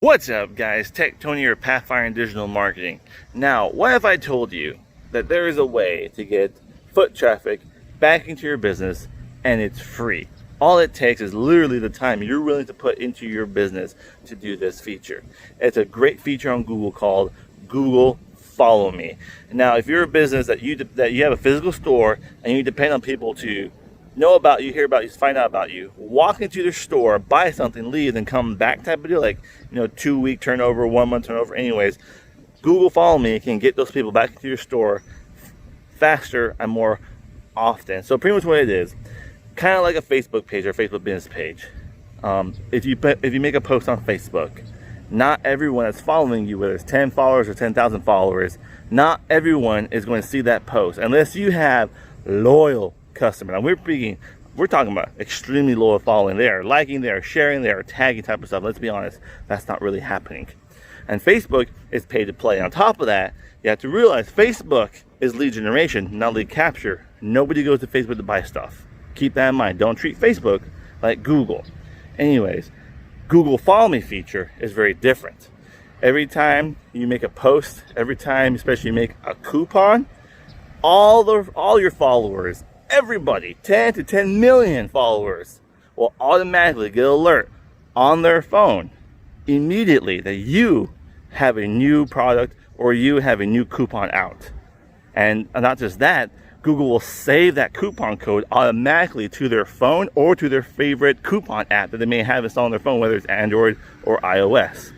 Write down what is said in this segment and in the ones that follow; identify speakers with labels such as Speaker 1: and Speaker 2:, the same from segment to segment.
Speaker 1: What's up, guys? Tech Tony or Pathfinder Digital Marketing. Now, what if I told you that there is a way to get foot traffic back into your business and it's free? All it takes is literally the time you're willing to put into your business to do this feature. It's a great feature on Google called Google Follow Me. Now, if you're a business that you have a physical store and you depend on people to know about you, hear about you, find out about you, walk into their store, buy something, leave, and come back type of deal, like 2-week turnover, 1 month turnover. Anyways, Google Follow Me can get those people back into your store faster and more often. So pretty much what it is, kind of like a Facebook page or a Facebook business page. If you make a post on Facebook, not everyone that's following you, whether it's 10 followers or 10,000 followers, not everyone is going to see that post unless you have loyal customer. Now we're talking about extremely loyal following. They are liking, they are sharing, they are tagging type of stuff. Let's be honest, that's not really happening. And Facebook is paid to play. On top of that, you have to realize Facebook is lead generation, not lead capture. Nobody goes to Facebook to buy stuff. Keep that in mind. Don't treat Facebook like Google. Anyways, Google Follow Me feature is very different. Every time you make a post, every time especially you make a coupon, all your followers, everybody, 10 to 10 million followers, will automatically get an alert on their phone immediately that you have a new product or you have a new coupon out. And not just that, Google will save that coupon code automatically to their phone or to their favorite coupon app that they may have installed on their phone, whether it's Android or iOS.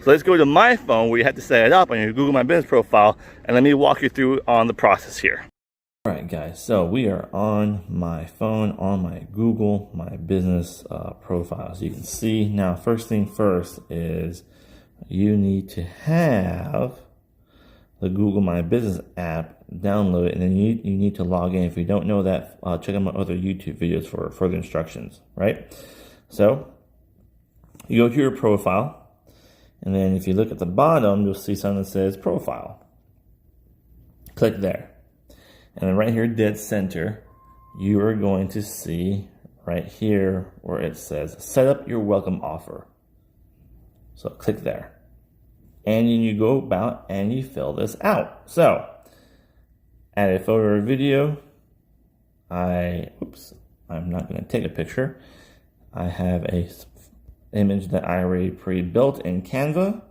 Speaker 1: So let's go to my phone where you have to set it up on your Google My Business profile, and let me walk you through on the process here.
Speaker 2: All right, guys, so we are on my phone, on my Google My Business profile. So you can see now, first thing first is you need to have the Google My Business app downloaded, and then you need to log in. If you don't know that, check out my other YouTube videos for further instructions, right? So you go to your profile, and then if you look at the bottom, you'll see something that says profile. Click there. And then right here, dead center, you are going to see right here where it says set up your welcome offer. So click there. And then you go about and you fill this out. So add a photo or video. I'm not going to take a picture. I have a image that I already pre-built in Canva.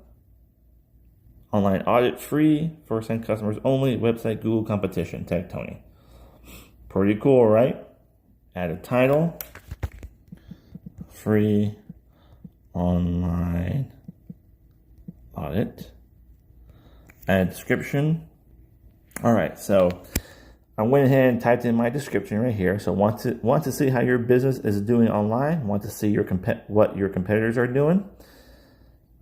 Speaker 2: Online audit free, first-time customers only, website Google competition, Tech Tony. Pretty cool, right? Add a title. Free online audit. Add a description. All right, so I went ahead and typed in my description right here. So want to see how your business is doing online. Want to see what your competitors are doing.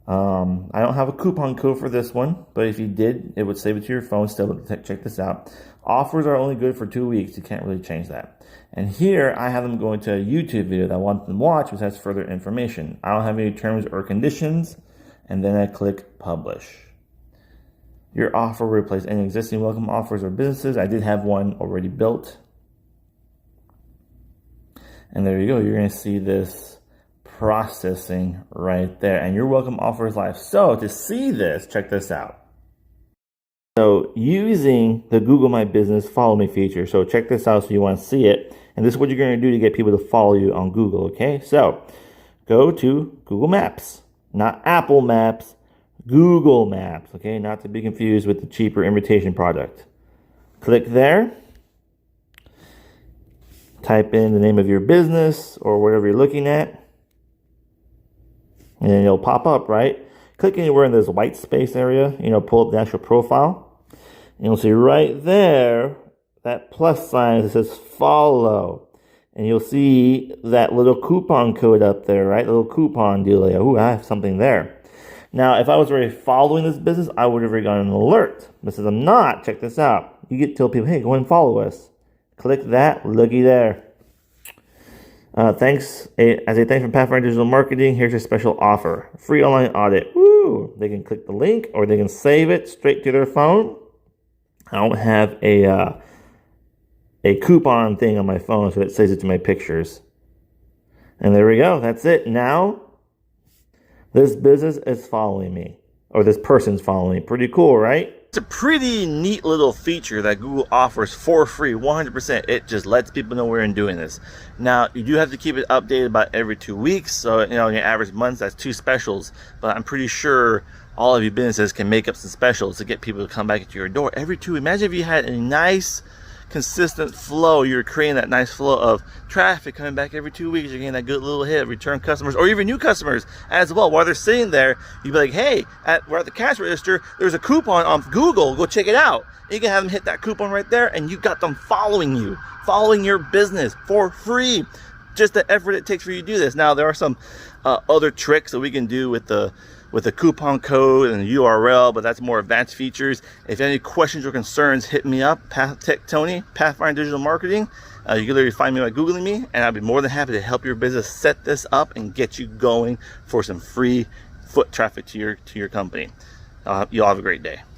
Speaker 2: I don't have a coupon code for this one, but if you did, it would save it to your phone still. Check this out. Offers are only good for 2 weeks. You can't really change that. And here I have them going to a YouTube video that I want them to watch, which has further information. I don't have any terms or conditions. And then I click publish. Your offer will replace any existing welcome offers or businesses. I did have one already built. And there you go. You're going to see this processing right there, and your welcome offer is live. So to see this, check this out. So using the Google My Business Follow Me feature, so check this out. So you want to see it, and this is what you're going to do to get people to follow you on Google. Okay, so go to Google Maps, not Apple Maps, Google Maps. Okay, not to be confused with the cheaper imitation product. Click there. Type in the name of your business or whatever you're looking at. And then it'll pop up, right? Click anywhere in this white space area, pull up the actual profile. And you'll see right there, that plus sign that says follow. And you'll see that little coupon code up there, right? Little coupon deal. Like, ooh, I have something there. Now, if I was already following this business, I would have already gotten an alert. But since I'm not, check this out. You get to tell people, hey, go and follow us. Click that, looky there. Thanks from Pathfinder Digital Marketing. Here's a special offer. Free online audit. Woo! They can click the link or they can save it straight to their phone. I don't have a coupon thing on my phone, so it saves it to my pictures. And there we go. That's it. Now this business is following me, or this person's following me. Pretty cool, right?
Speaker 1: It's a pretty neat little feature that Google offers for free, 100%. It just lets people know we're doing this. Now, you do have to keep it updated about every 2 weeks. So, in your average month, that's 2 specials. But I'm pretty sure all of your businesses can make up some specials to get people to come back into your door every 2 weeks. Imagine if you had a nice, consistent flow. You're creating that nice flow of traffic coming back every 2 weeks. You're getting that good little hit of return customers or even new customers as well. While they're sitting there, you'd be like, hey, we're at the cash register. There's a coupon on Google. Go check it out. You can have them hit that coupon right there, and you got them following you, following your business for free. Just the effort it takes for you to do this. Now, there are some other tricks that we can do with the coupon code and the URL, but that's more advanced features. If you have any questions or concerns, hit me up, Tech Tony, Pathfinder Digital Marketing. You can literally find me by Googling me, and I'd be more than happy to help your business set this up and get you going for some free foot traffic to your company. You'll have a great day.